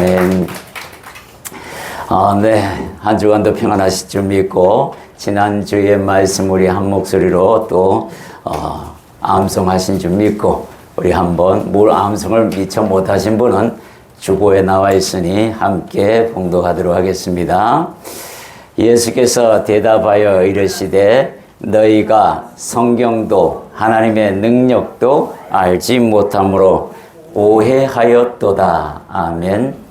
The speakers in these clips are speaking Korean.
네. 네. 한 주간도 평안하실 줄 믿고, 지난주의 말씀 우리 한 목소리로 또, 암송하신 줄 믿고, 우리 한번, 암송을 미처 못하신 분은 주보에 나와 있으니 함께 봉독하도록 하겠습니다. 예수께서 대답하여 이르시되, 너희가 성경도 하나님의 능력도 알지 못함으로 오해하였도다. 아멘.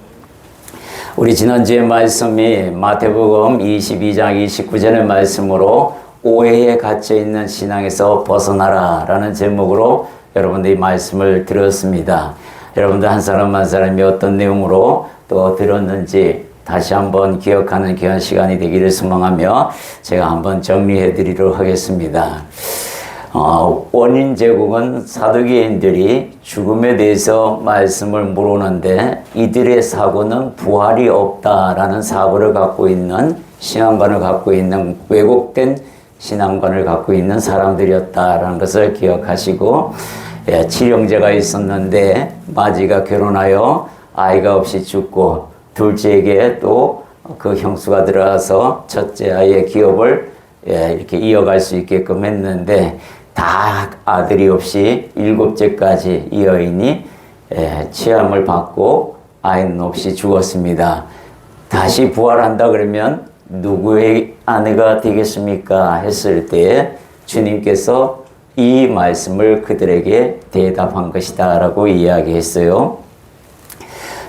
우리 지난주의 말씀이 마태복음 22장 29절의 말씀으로 오해에 갇혀있는 신앙에서 벗어나라 라는 제목으로 여러분들이 말씀을 들었습니다. 여러분들 한 사람 한 사람이 어떤 내용으로 또 들었는지 다시 한번 기억하는 귀한 시간이 되기를 소망하며 제가 한번 정리해 드리도록 하겠습니다. 원인 제공은 사두개인들이 죽음에 대해서 말씀을 물었는데 이들의 사고는 부활이 없다라는 사고를 갖고 있는 신앙관을 갖고 있는 왜곡된 신앙관을 갖고 있는 사람들이었다라는 것을 기억하시고, 칠형제가 있었는데 마지가 결혼하여 아이가 없이 죽고 둘째에게 또 그 형수가 들어와서 첫째 아이의 기업을 이렇게 이어갈 수 있게끔 했는데 다 아들이 없이 일곱째까지 이 여인이 치함을 받고 아이는 없이 죽었습니다. 다시 부활한다 그러면 누구의 아내가 되겠습니까? 했을 때 주님께서 이 말씀을 그들에게 대답한 것이다 라고 이야기했어요.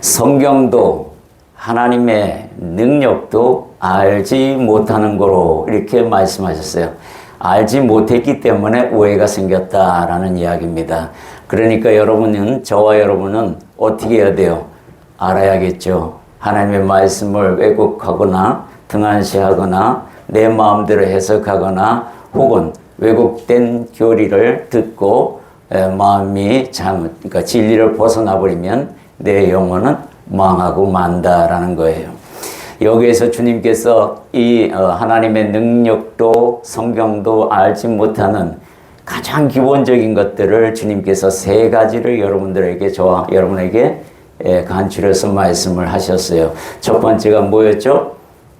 성경도 하나님의 능력도 알지 못하는 거로 이렇게 말씀하셨어요. 알지 못했기 때문에 오해가 생겼다라는 이야기입니다. 그러니까 저와 여러분은 어떻게 해야 돼요? 알아야겠죠. 하나님의 말씀을 왜곡하거나 등한시하거나 내 마음대로 해석하거나 혹은 왜곡된 교리를 듣고 마음이 그러니까 진리를 벗어나 버리면 내 영혼은 망하고 만다라는 거예요. 여기에서 주님께서 이 하나님의 능력도 성경도 알지 못하는 가장 기본적인 것들을 주님께서 세 가지를 여러분들에게 저와 여러분에게 간추려서 말씀을 하셨어요. 첫 번째가 뭐였죠?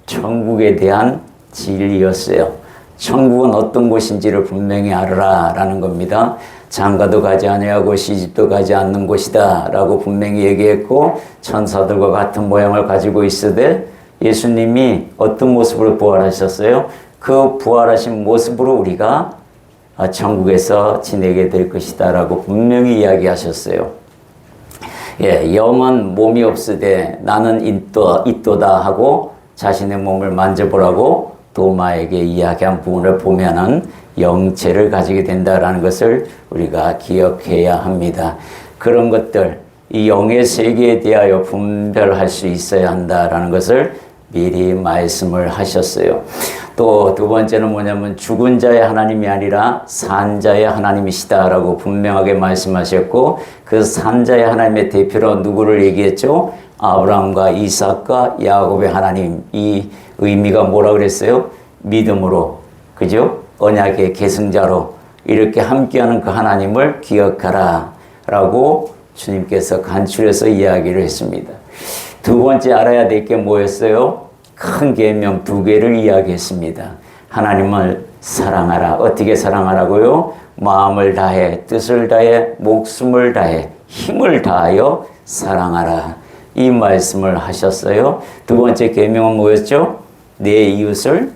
천국에 대한 진리였어요. 천국은 어떤 곳인지를 분명히 알아라 라는 겁니다. 장가도 가지 아니하고 시집도 가지 않는 곳이다 라고 분명히 얘기했고, 천사들과 같은 모양을 가지고 있으되 예수님이 어떤 모습으로 부활하셨어요? 그 부활하신 모습으로 우리가 천국에서 지내게 될 것이다 라고 분명히 이야기하셨어요. 영은 몸이 없으되 나는 있도다 하고 자신의 몸을 만져보라고 도마에게 이야기한 부분을 보면은 영체를 가지게 된다라는 것을 우리가 기억해야 합니다. 그런 것들, 이 영의 세계에 대하여 분별할 수 있어야 한다라는 것을 미리 말씀을 하셨어요. 또 두 번째는 뭐냐면 죽은 자의 하나님이 아니라 산 자의 하나님이시다라고 분명하게 말씀하셨고, 그 산 자의 하나님의 대표로 누구를 얘기했죠? 아브라함과 이삭과 야곱의 하나님. 이 의미가 뭐라 그랬어요? 믿음으로, 그죠? 언약의 계승자로 이렇게 함께하는 그 하나님을 기억하라 라고 주님께서 간추려서 이야기를 했습니다. 두 번째 알아야 될 게 뭐였어요? 큰 계명 두 개를 이야기했습니다. 하나님을 사랑하라. 어떻게 사랑하라고요? 마음을 다해, 뜻을 다해, 목숨을 다해, 힘을 다하여 사랑하라. 이 말씀을 하셨어요. 두 번째 계명은 뭐였죠? 내 이웃을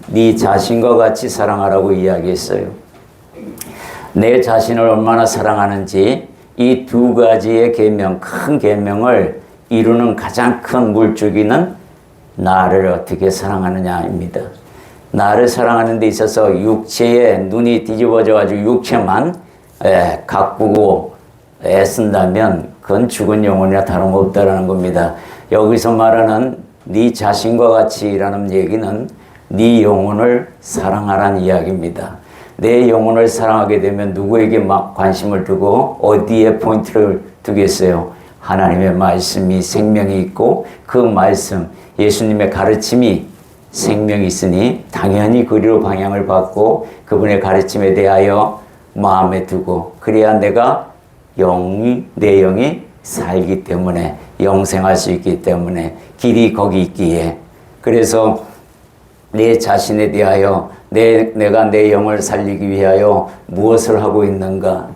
네 자신과 같이 사랑하라고 이야기했어요. 내 자신을 얼마나 사랑하는지 이 두 가지의 계명, 큰 계명을 이루는 가장 큰 물줄기는 나를 어떻게 사랑하느냐입니다. 나를 사랑하는 데 있어서 육체에 눈이 뒤집어져 가지고 육체만 가꾸고 애쓴다면 그건 죽은 영혼이나 다름없다라는 겁니다. 여기서 말하는 네 자신과 같이라는 얘기는 네 영혼을 사랑하라는 이야기입니다. 내 영혼을 사랑하게 되면 누구에게 막 관심을 두고 어디에 포인트를 두겠어요? 하나님의 말씀이 생명이 있고 그 말씀, 예수님의 가르침이 생명이 있으니 당연히 그리로 방향을 받고 그분의 가르침에 대하여 마음에 두고 그래야 내 영이 살기 때문에 영생할 수 있기 때문에 길이 거기 있기에 그래서 내 자신에 대하여 내가 내 영을 살리기 위하여 무엇을 하고 있는가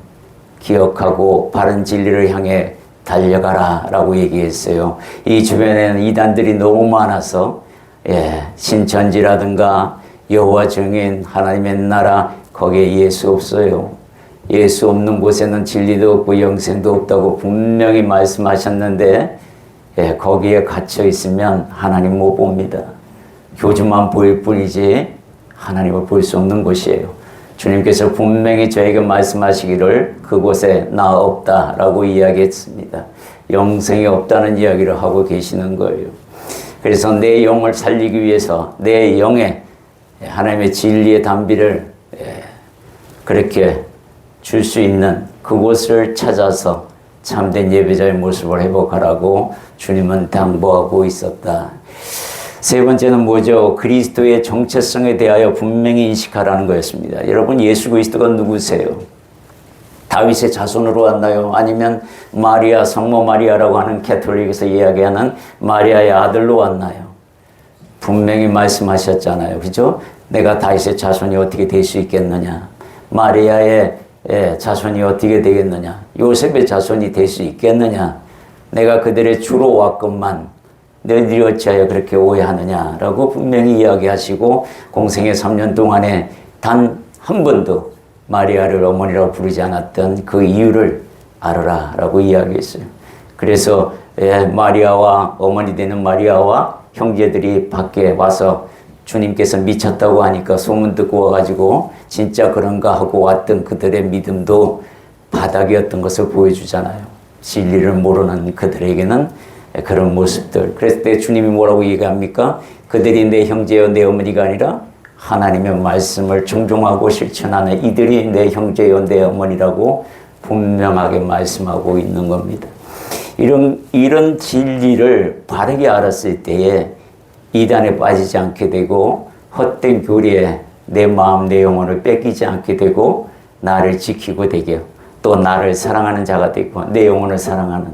기억하고 바른 진리를 향해 달려가라 라고 얘기했어요. 이 주변에는 이단들이 너무 많아서 신천지라든가 여호와 증인 하나님의 나라 거기에 예수 없어요. 예수 없는 곳에는 진리도 없고 영생도 없다고 분명히 말씀하셨는데 거기에 갇혀 있으면 하나님 못 봅니다. 교주만 보일 뿐이지 하나님을 볼 수 없는 곳이에요. 주님께서 분명히 저에게 말씀하시기를 그곳에 나 없다라고 이야기했습니다. 영생이 없다는 이야기를 하고 계시는 거예요. 그래서 내 영을 살리기 위해서 내 영에 하나님의 진리의 담비를 그렇게 줄 수 있는 그곳을 찾아서 참된 예배자의 모습을 회복하라고 주님은 당부하고 있었다. 세 번째는 뭐죠? 그리스도의 정체성에 대하여 분명히 인식하라는 거였습니다. 여러분, 예수 그리스도가 누구세요? 다윗의 자손으로 왔나요? 아니면 마리아, 성모 마리아라고 하는 캐톨릭에서 이야기하는 마리아의 아들로 왔나요? 분명히 말씀하셨잖아요. 그죠? 내가 다윗의 자손이 어떻게 될 수 있겠느냐? 마리아의 자손이 어떻게 되겠느냐? 요셉의 자손이 될 수 있겠느냐? 내가 그들의 주로 왔건만 너희들이 어찌하여 그렇게 오해하느냐라고 분명히 이야기하시고 공생의 3년 동안에 단 한 번도 마리아를 어머니라고 부르지 않았던 그 이유를 알아라 라고 이야기했어요. 그래서 마리아와 어머니 되는 마리아와 형제들이 밖에 와서 주님께서 미쳤다고 하니까 소문 듣고 와가지고 진짜 그런가 하고 왔던 그들의 믿음도 바닥이었던 것을 보여주잖아요. 진리를 모르는 그들에게는 그런 모습들. 그랬을 때 주님이 뭐라고 얘기합니까? 그들이 내 형제여 내 어머니가 아니라 하나님의 말씀을 정종하고 실천하는 이들이 내 형제여 내 어머니라고 분명하게 말씀하고 있는 겁니다. 이런 진리를 바르게 알았을 때에 이단에 빠지지 않게 되고 헛된 교리에 내 마음 내 영혼을 뺏기지 않게 되고 나를 지키고 되게 또 나를 사랑하는 자가 되고 내 영혼을 사랑하는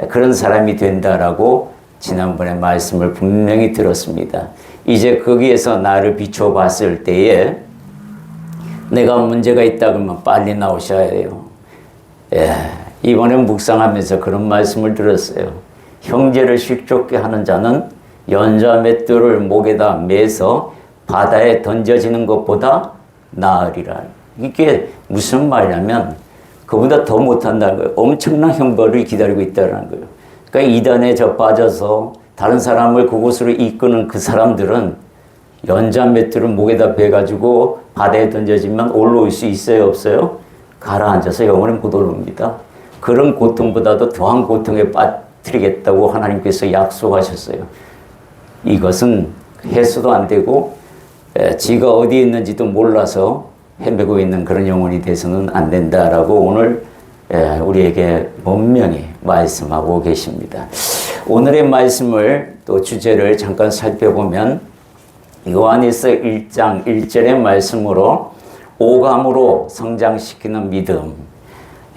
그런 사람이 된다라고 지난번에 말씀을 분명히 들었습니다. 이제 거기에서 나를 비춰봤을 때에 내가 문제가 있다 그러면 빨리 나오셔야 해요. 이번에 묵상하면서 그런 말씀을 들었어요. 형제를 실족게 하는 자는 연자 맷돌을 목에다 매서 바다에 던져지는 것보다 나으리라. 이게 무슨 말이냐면 그보다 더 못한다는 거예요. 엄청난 형벌을 기다리고 있다는 거예요. 그러니까 이단에 빠져서 다른 사람을 그곳으로 이끄는 그 사람들은 연자 맷돌을 목에다 베가지고 바다에 던져지면 올라올 수 있어요, 없어요? 가라앉아서 영원히 못 올라옵니다. 그런 고통보다도 더한 고통에 빠뜨리겠다고 하나님께서 약속하셨어요. 이것은 해소도 안 되고 지가 어디에 있는지도 몰라서 헤매고 있는 그런 영혼이 돼서는 안 된다라고 오늘 우리에게 분명히 말씀하고 계십니다. 오늘의 말씀을 또 주제를 잠깐 살펴보면 요한일서 1장 1절의 말씀으로 오감으로 성장시키는 믿음.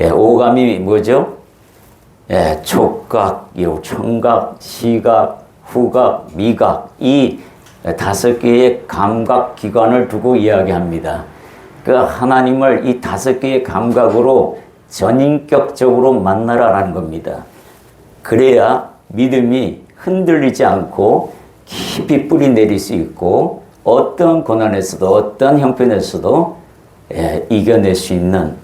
오감이 뭐죠? 촉각, 청각, 시각, 후각, 미각 이 5개의 감각 기관을 두고 이야기합니다. 그 하나님을 이 5개의 감각으로 전인격적으로 만나라라는 겁니다. 그래야 믿음이 흔들리지 않고 깊이 뿌리 내릴 수 있고 어떤 고난에서도 어떤 형편에서도 이겨낼 수 있는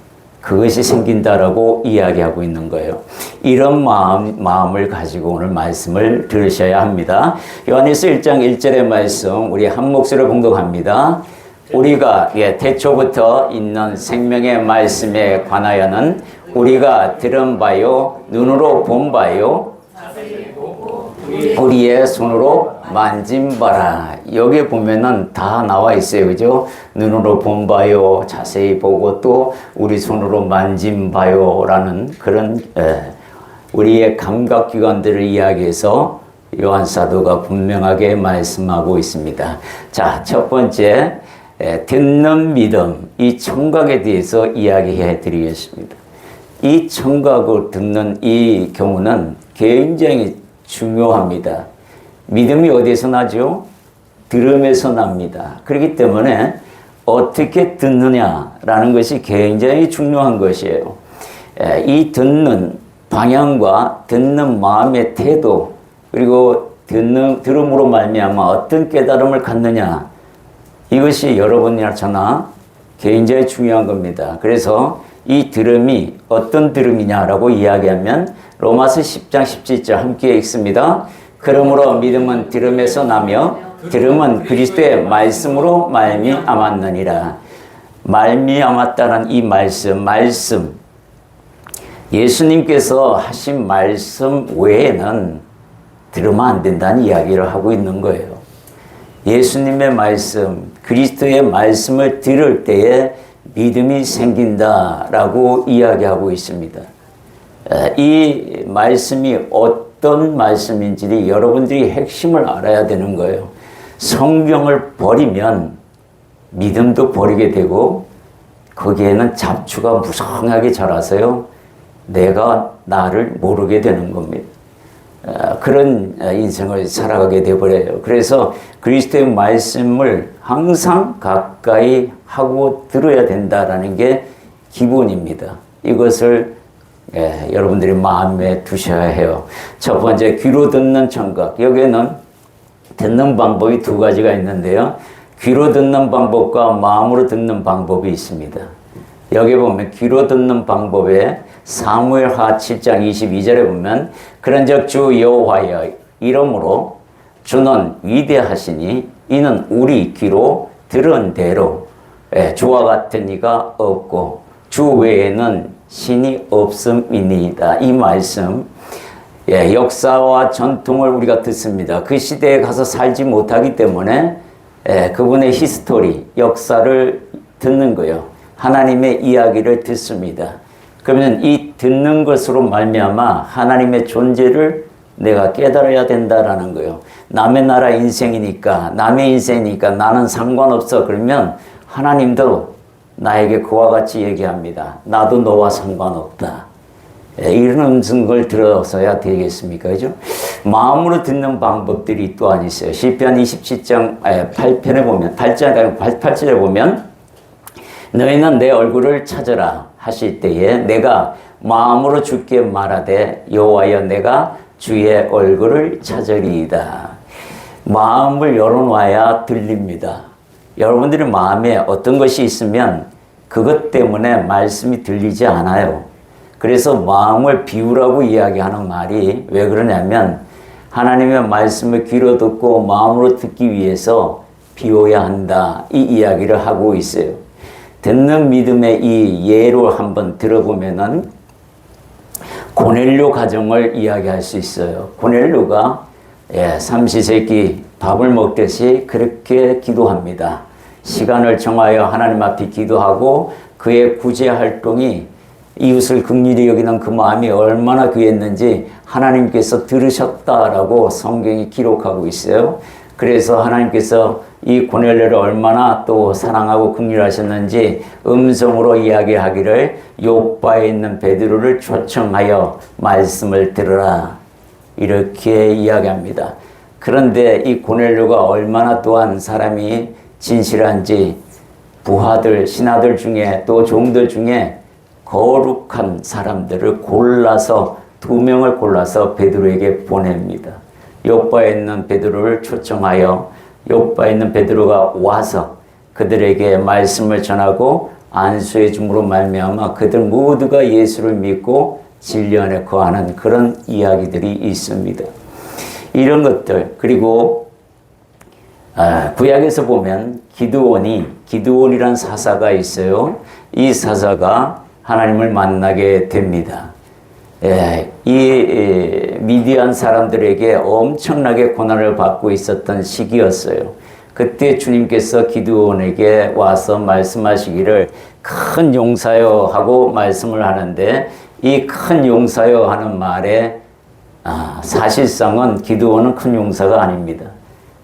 그것이 생긴다라고 이야기하고 있는 거예요. 이런 마음을 가지고 오늘 말씀을 들으셔야 합니다. 요한일서 1장 1절의 말씀 우리 한 목소리로 봉독합니다. 우리가 태초부터 있는 생명의 말씀에 관하여는 우리가 들은 바요 눈으로 본 바요 우리의 손으로 만진 바라. 여기 보면은 다 나와 있어요. 그죠? 눈으로 본 바요 자세히 보고 또 우리 손으로 만진 바요 라는 그런 우리의 감각기관들을 이야기해서 요한 사도가 분명하게 말씀하고 있습니다. 자, 첫 번째 듣는 믿음, 이 청각에 대해서 이야기해 드리겠습니다. 이 청각을 듣는 이 경우는 굉장히 중요합니다. 믿음이 어디서 나죠? 들음에서 납니다. 그렇기 때문에 어떻게 듣느냐라는 것이 굉장히 중요한 것이에요. 이 듣는 방향과 듣는 마음의 태도, 그리고 들음으로 말미암아 어떤 깨달음을 갖느냐, 이것이 여러분이나 저나 굉장히 중요한 겁니다. 그래서 이 들음이 어떤 들음이냐라고 이야기하면 로마서 10장 17절 함께 읽습니다. 그러므로 믿음은 들음에서 나며 들음은 그리스도의 말씀으로 말미암았느니라. 말미암았다는 이 말씀, 예수님께서 하신 말씀 외에는 들으면 안 된다는 이야기를 하고 있는 거예요. 예수님의 말씀, 그리스도의 말씀을 들을 때에 믿음이 생긴다라고 이야기하고 있습니다. 이 말씀이 어떤 말씀인지 여러분들이 핵심을 알아야 되는 거예요. 성경을 버리면 믿음도 버리게 되고 거기에는 잡초가 무성하게 자라서요, 내가 나를 모르게 되는 겁니다. 그런 인생을 살아가게 되어버려요. 그래서 그리스도의 말씀을 항상 가까이 하고 들어야 된다라는 게 기본입니다. 이것을 여러분들이 마음에 두셔야 해요. 첫 번째, 귀로 듣는 청각. 여기에는 듣는 방법이 두 가지가 있는데요. 귀로 듣는 방법과 마음으로 듣는 방법이 있습니다. 여기 보면 귀로 듣는 방법에 사무엘하 7장 22절에 보면 그런즉 주 여호와여 이름으로 주는 위대하시니 이는 우리 귀로 들은 대로 주와 같은 이가 없고 주 외에는 신이 없음이니이다. 이 말씀, 역사와 전통을 우리가 듣습니다. 그 시대에 가서 살지 못하기 때문에 그분의 히스토리, 역사를 듣는 거예요. 하나님의 이야기를 듣습니다. 그러면 이 듣는 것으로 말미암아 하나님의 존재를 내가 깨달아야 된다라는 거예요. 남의 나라 인생이니까, 남의 인생이니까 나는 상관없어. 그러면 하나님도 나에게 그와 같이 얘기합니다. 나도 너와 상관없다. 이런 걸 들어서야 되겠습니까? 그죠? 마음으로 듣는 방법들이 또한 있어요. 시편 27장 8편에 보면, 8절에 보면 너희는 내 얼굴을 찾으라 하실 때에 내가 마음으로 주께 말하되 여호와여 내가 주의 얼굴을 찾으리이다. 마음을 열어놔야 들립니다. 여러분들의 마음에 어떤 것이 있으면 그것 때문에 말씀이 들리지 않아요. 그래서 마음을 비우라고 이야기하는 말이 왜 그러냐면 하나님의 말씀을 귀로 듣고 마음으로 듣기 위해서 비워야 한다. 이 이야기를 하고 있어요. 듣는 믿음의 이 예로 한번 들어보면은 고넬료 가정을 이야기할 수 있어요. 고넬료가 삼시세끼 밥을 먹듯이 그렇게 기도합니다. 시간을 정하여 하나님 앞에 기도하고 그의 구제 활동이 이웃을 긍휼히 여기는 그 마음이 얼마나 귀했는지 하나님께서 들으셨다라고 성경이 기록하고 있어요. 그래서 하나님께서 이 고넬료를 얼마나 또 사랑하고 긍휼하셨는지 음성으로 이야기하기를 요바에 있는 베드로를 초청하여 말씀을 들으라 이렇게 이야기합니다. 그런데 이 고넬료가 얼마나 또한 사람이 진실한지 부하들, 신하들 중에 또 종들 중에 거룩한 사람들을 골라서 2명을 골라서 베드로에게 보냅니다. 요바에 있는 베드로를 초청하여 요바에 있는 베드로가 와서 그들에게 말씀을 전하고 안수해 줌으로 말미암아 그들 모두가 예수를 믿고 진리 안에 거하는 그런 이야기들이 있습니다. 이런 것들, 그리고 구약에서 보면 기드온이란 사사가 있어요. 이 사사가 하나님을 만나게 됩니다. 이 미디안 사람들에게 엄청나게 고난을 받고 있었던 시기였어요. 그때 주님께서 기드온에게 와서 말씀하시기를 큰 용사여 하고 말씀을 하는데 이 큰 용사여 하는 말에 사실상은 기드온은 큰 용사가 아닙니다.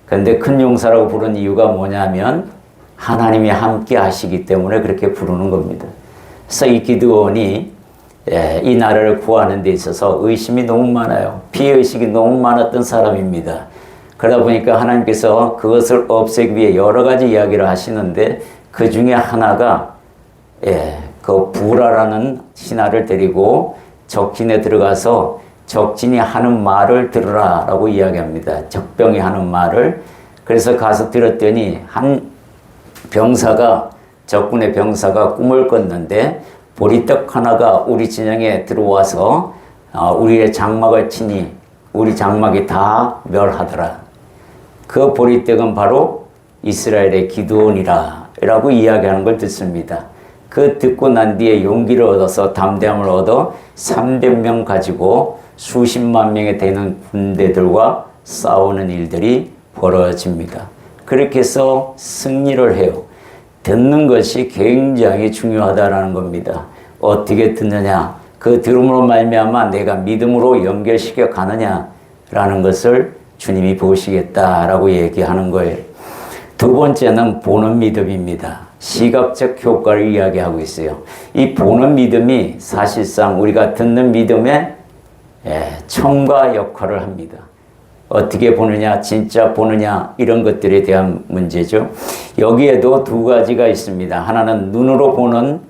그런데 큰 용사라고 부른 이유가 뭐냐면 하나님이 함께 하시기 때문에 그렇게 부르는 겁니다. 그래서 이 기드온이 이 나라를 구하는 데 있어서 의심이 너무 많아요. 피해의식이 너무 많았던 사람입니다. 그러다 보니까 하나님께서 그것을 없애기 위해 여러 가지 이야기를 하시는데 그 중에 하나가 그 부라라는 신하를 데리고 적진에 들어가서 적진이 하는 말을 들으라 라고 이야기합니다. 적병이 하는 말을. 그래서 가서 들었더니 한 병사가, 적군의 병사가 꿈을 꿨는데 보리떡 하나가 우리 진영에 들어와서 우리의 장막을 치니 우리 장막이 다 멸하더라. 그 보리떡은 바로 이스라엘의 기드온이라 라고 이야기하는 걸 듣습니다. 그 듣고 난 뒤에 용기를 얻어서 담대함을 얻어 300명 가지고 수십만 명이 되는 군대들과 싸우는 일들이 벌어집니다. 그렇게 해서 승리를 해요. 듣는 것이 굉장히 중요하다라는 겁니다. 어떻게 듣느냐, 그 들음으로 말미암아 내가 믿음으로 연결시켜 가느냐라는 것을 주님이 보시겠다라고 얘기하는 거예요. 두 번째는 보는 믿음입니다. 시각적 효과를 이야기하고 있어요. 이 보는 믿음이 사실상 우리가 듣는 믿음의 첨가 역할을 합니다. 어떻게 보느냐, 진짜 보느냐, 이런 것들에 대한 문제죠. 여기에도 두 가지가 있습니다. 하나는 눈으로 보는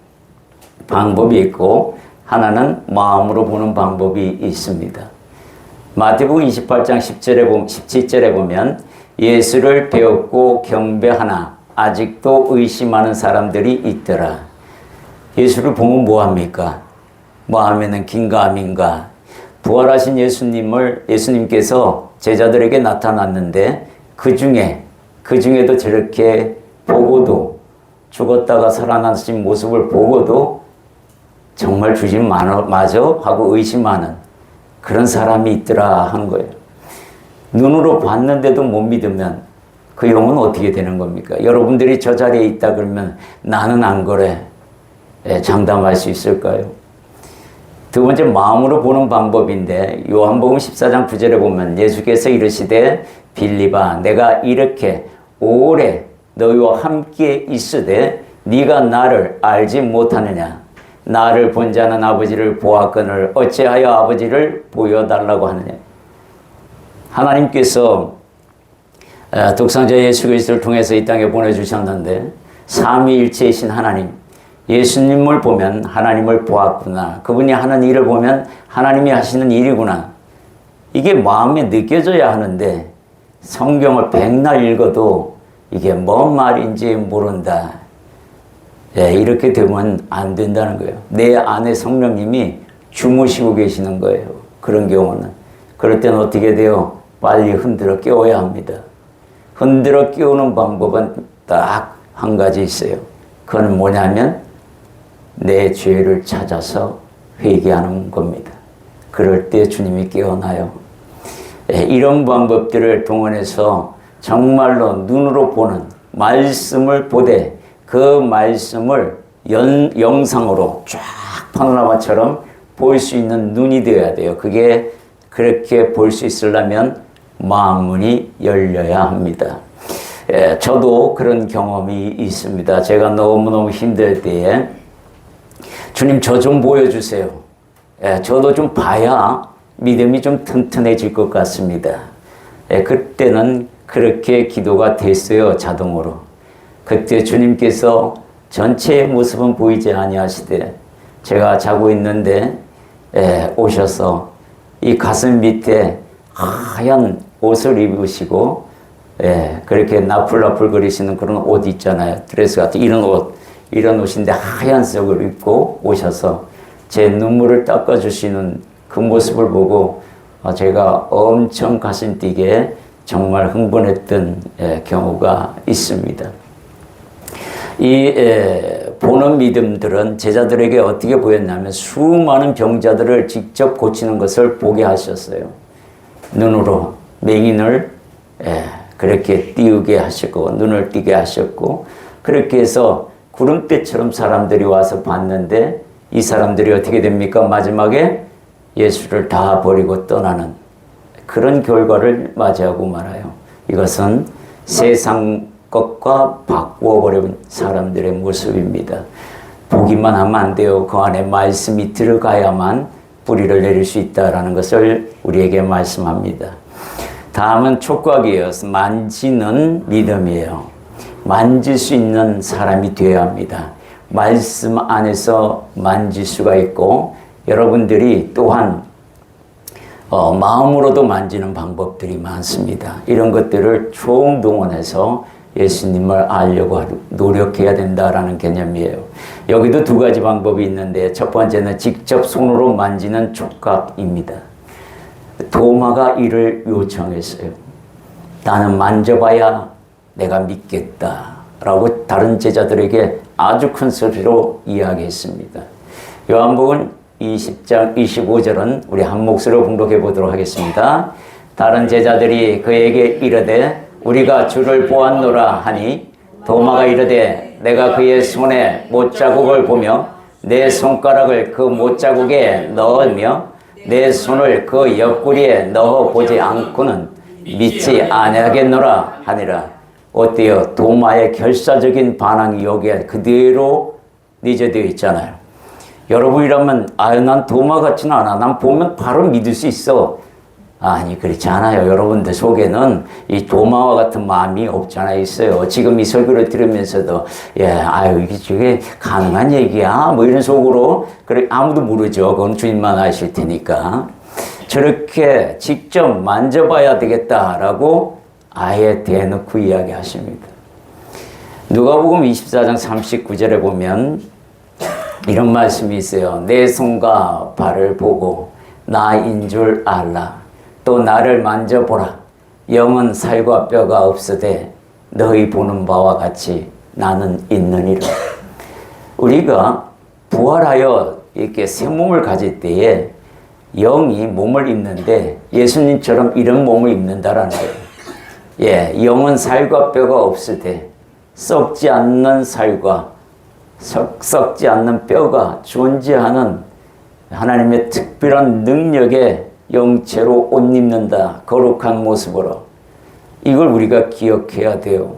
방법이 있고 하나는 마음으로 보는 방법이 있습니다. 마태복음 28장 17절에 보면 예수를 배웠고 경배하나 아직도 의심하는 사람들이 있더라. 예수를 보면 뭐합니까? 뭐하면은 긴가 아닌가. 부활하신 예수님께서 제자들에게 나타났는데 그 중에도 저렇게 보고도 죽었다가 살아나신 모습을 보고도 정말 주님 맞아? 하고 의심하는 그런 사람이 있더라 하는 거예요. 눈으로 봤는데도 못 믿으면 그 영은 어떻게 되는 겁니까? 여러분들이 저 자리에 있다 그러면 나는 안 그래. 장담할 수 있을까요? 두 번째, 마음으로 보는 방법인데 요한복음 14장 9절에 보면 예수께서 이르시되 빌립아 내가 이렇게 오래 너희와 함께 있으되 네가 나를 알지 못하느냐. 나를 본 자는 아버지를 보았거늘 어찌하여 아버지를 보여달라고 하느냐. 하나님께서 독생자 예수 그리스도를 통해서 이 땅에 보내주셨는데 삼위일체이신 하나님, 예수님을 보면 하나님을 보았구나. 그분이 하는 일을 보면 하나님이 하시는 일이구나. 이게 마음에 느껴져야 하는데 성경을 백날 읽어도 이게 뭔 말인지 모른다. 이렇게 되면 안 된다는 거예요. 내 안에 성령님이 주무시고 계시는 거예요. 그런 경우는. 그럴 때는 어떻게 돼요? 빨리 흔들어 깨워야 합니다. 흔들어 깨우는 방법은 딱 한 가지 있어요. 그건 뭐냐면 내 죄를 찾아서 회개하는 겁니다. 그럴 때 주님이 깨어나요. 이런 방법들을 동원해서 정말로 눈으로 보는 말씀을 보되 그 말씀을 영상으로 쫙 파노라마처럼 볼 수 있는 눈이 되어야 돼요. 그게 그렇게 볼 수 있으려면 마음문이 열려야 합니다. 저도 그런 경험이 있습니다. 제가 너무너무 힘들 때에 주님 저 좀 보여주세요. 저도 좀 봐야 믿음이 좀 튼튼해질 것 같습니다. 그때는 그렇게 기도가 됐어요. 자동으로. 그때 주님께서 전체의 모습은 보이지 아니하시되 제가 자고 있는데 오셔서 이 가슴 밑에 하얀 옷을 입으시고 그렇게 나풀나풀 거리시는 그런 옷 있잖아요. 드레스 같은 이런 옷인데 하얀색을 입고 오셔서 제 눈물을 닦아주시는 그 모습을 보고 제가 엄청 가슴 뛰게 정말 흥분했던 경우가 있습니다. 이 보는 믿음들은 제자들에게 어떻게 보였냐면 수많은 병자들을 직접 고치는 것을 보게 하셨어요. 눈으로 맹인을 그렇게 띄우게 하시고 눈을 띄게 하셨고 그렇게 해서 구름대처럼 사람들이 와서 봤는데 이 사람들이 어떻게 됩니까? 마지막에 예수를 다 버리고 떠나는 그런 결과를 맞이하고 말아요. 이것은 세상 것과 바꾸어 버린 사람들의 모습입니다. 보기만 하면 안 돼요. 그 안에 말씀이 들어가야만 뿌리를 내릴 수 있다라는 것을 우리에게 말씀합니다. 다음은 촉각이에요. 만지는 믿음이에요. 만질 수 있는 사람이 되어야 합니다. 말씀 안에서 만질 수가 있고, 여러분들이 또한 마음으로도 만지는 방법들이 많습니다. 이런 것들을 총동원해서 예수님을 알려고 노력해야 된다라는 개념이에요. 여기도 두 가지 방법이 있는데, 첫 번째는 직접 손으로 만지는 촉각입니다. 도마가 이를 요청했어요. 나는 만져봐야 내가 믿겠다라고 다른 제자들에게 아주 큰 소리로 이야기했습니다. 요한복음 20장 25절은 우리 한 목소리로 봉독해 보도록 하겠습니다. 다른 제자들이 그에게 이르되 우리가 주를 보았노라 하니, 도마가 이르되 내가 그의 손에 못자국을 보며 내 손가락을 그 못자국에 넣으며 내 손을 그 옆구리에 넣어보지 않고는 믿지 아니하겠노라 하니라. 어때요? 도마의 결사적인 반응이 여기에 그대로 내재되어 있잖아요. 여러분이라면 난 도마 같지는 않아. 난 보면 바로 믿을 수 있어. 아니, 그렇지 않아요. 여러분들 속에는 이 도마와 같은 마음이 없지 않아 있어요. 지금 이 설교를 들으면서도 이게 가능한 얘기야? 뭐 이런 속으로, 그래, 아무도 모르죠. 그건 주님만 아실 테니까. 저렇게 직접 만져봐야 되겠다라고 아예 대놓고 이야기하십니다. 누가복음 24장 39절에 보면 이런 말씀이 있어요. 내 손과 발을 보고 나인 줄 알라. 또 나를 만져보라. 영은 살과 뼈가 없으되 너희 보는 바와 같이 나는 있느니라. 우리가 부활하여 이렇게 새 몸을 가질 때에 영이 몸을 입는데 예수님처럼 이런 몸을 입는다라는 거예요. 영은 살과 뼈가 없으되 썩지 않는 살과 썩지 않는 뼈가 존재하는 하나님의 특별한 능력의 영체로 옷 입는다. 거룩한 모습으로. 이걸 우리가 기억해야 돼요.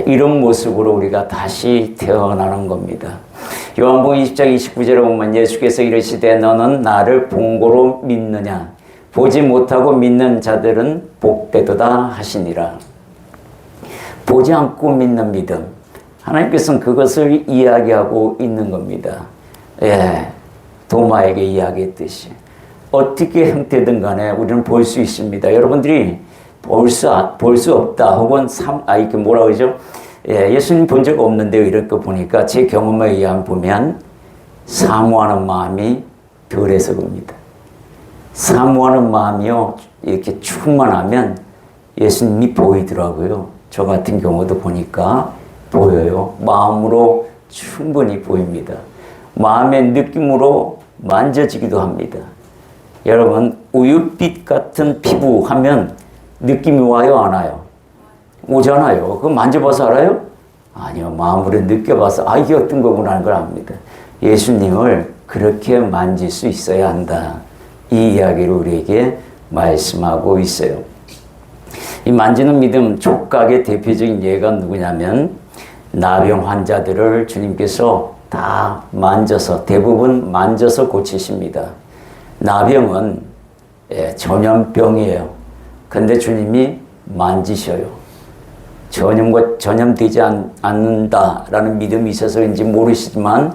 이런 모습으로 우리가 다시 태어나는 겁니다. 요한복음 20장 29절에 보면 예수께서 이르시되 너는 나를 본 거로 믿느냐? 보지 못하고 믿는 자들은 복되도다 하시니라. 보지 않고 믿는 믿음. 하나님께서는 그것을 이야기하고 있는 겁니다. 도마에게 이야기했듯이. 어떻게 형태든 간에 우리는 볼 수 있습니다. 여러분들이 볼 수 없다. 혹은 이렇게 뭐라 그러죠? 예수님 본 적 없는데요. 이럴 거 보니까 제 경험에 의하면 보면 사모하는 마음이 덜해서 그럽니다. 사모하는 마음이요. 이렇게 충만하면 예수님이 보이더라고요. 저 같은 경우도 보니까 보여요. 마음으로 충분히 보입니다. 마음의 느낌으로 만져지기도 합니다. 여러분, 우윳빛 같은 피부 하면 느낌이 와요, 안 와요? 오잖아요. 그거 만져봐서 알아요? 아니요. 마음으로 느껴봐서 이게 어떤 거구나 하는 걸 압니다. 예수님을 그렇게 만질 수 있어야 한다. 이 이야기를 우리에게 말씀하고 있어요. 이 만지는 믿음 촉각의 대표적인 예가 누구냐면 나병 환자들을 주님께서 다 만져서, 대부분 만져서 고치십니다. 나병은 전염병이에요. 근데 주님이 만지셔요. 전염되지 않는다라는 믿음이 있어서인지 모르시지만,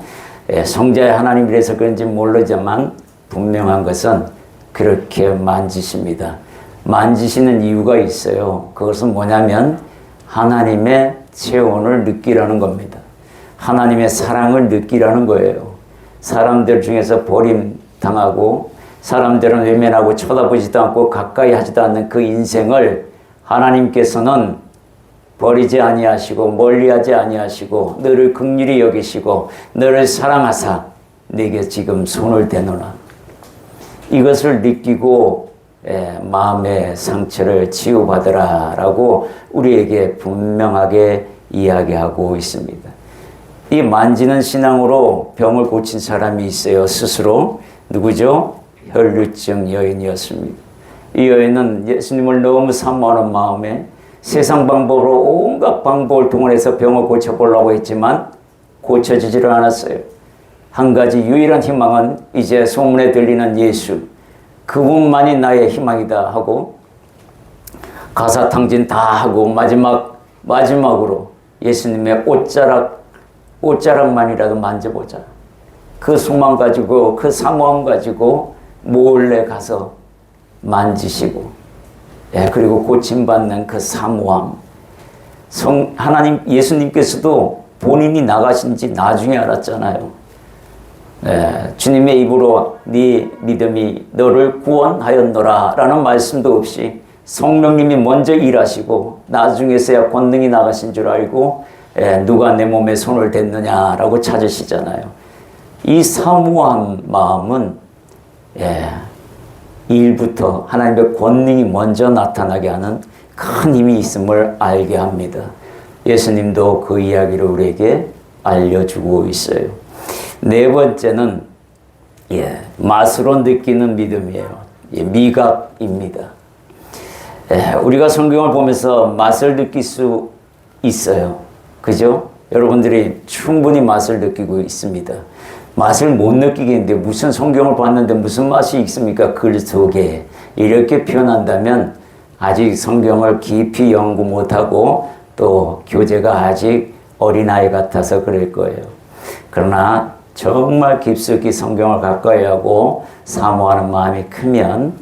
성자의 하나님이라서 그런지 모르지만 분명한 것은 그렇게 만지십니다. 만지시는 이유가 있어요. 그것은 뭐냐면 하나님의 체온을 느끼라는 겁니다. 하나님의 사랑을 느끼라는 거예요. 사람들 중에서 버림당하고 사람들은 외면하고 쳐다보지도 않고 가까이 하지도 않는 그 인생을 하나님께서는 버리지 아니하시고 멀리하지 아니하시고 너를 긍휼히 여기시고 너를 사랑하사 내게 지금 손을 대노라. 이것을 느끼고 마음의 상처를 치유받으라 라고 우리에게 분명하게 이야기하고 있습니다. 이 만지는 신앙으로 병을 고친 사람이 있어요. 스스로. 누구죠? 혈루증 여인이었습니다. 이 여인은 예수님을 너무 사모하는 마음에 세상 방법으로 온갖 방법을 동원해서 병을 고쳐보려고 했지만 고쳐지지를 않았어요. 한 가지 유일한 희망은 이제 소문에 들리는 예수, 그분만이 나의 희망이다 하고 가사탕진 다 하고 마지막으로 예수님의 옷자락만이라도 만져보자. 그 소망 가지고, 그 사모함 가지고 몰래 가서 만지시고, 그리고 고침받는 그 사모함. 예수님께서도 본인이 나가신 지 나중에 알았잖아요. 주님의 입으로 네 믿음이 너를 구원하였노라 라는 말씀도 없이 성령님이 먼저 일하시고 나중에서야 권능이 나가신 줄 알고 누가 내 몸에 손을 댔느냐라고 찾으시잖아요. 이 사모한 마음은 일부터 하나님의 권능이 먼저 나타나게 하는 큰 힘이 있음을 알게 합니다. 예수님도 그 이야기를 우리에게 알려주고 있어요. 네 번째는 맛으로 느끼는 믿음이에요. 미각입니다. 우리가 성경을 보면서 맛을 느낄 수 있어요. 그죠? 여러분들이 충분히 맛을 느끼고 있습니다. 맛을 못 느끼겠는데 무슨 성경을 봤는데 무슨 맛이 있습니까? 글 속에. 이렇게 표현한다면 아직 성경을 깊이 연구 못하고 또 교재가 아직 어린아이 같아서 그럴 거예요. 그러나 정말 깊숙이 성경을 가까이 하고 사모하는 마음이 크면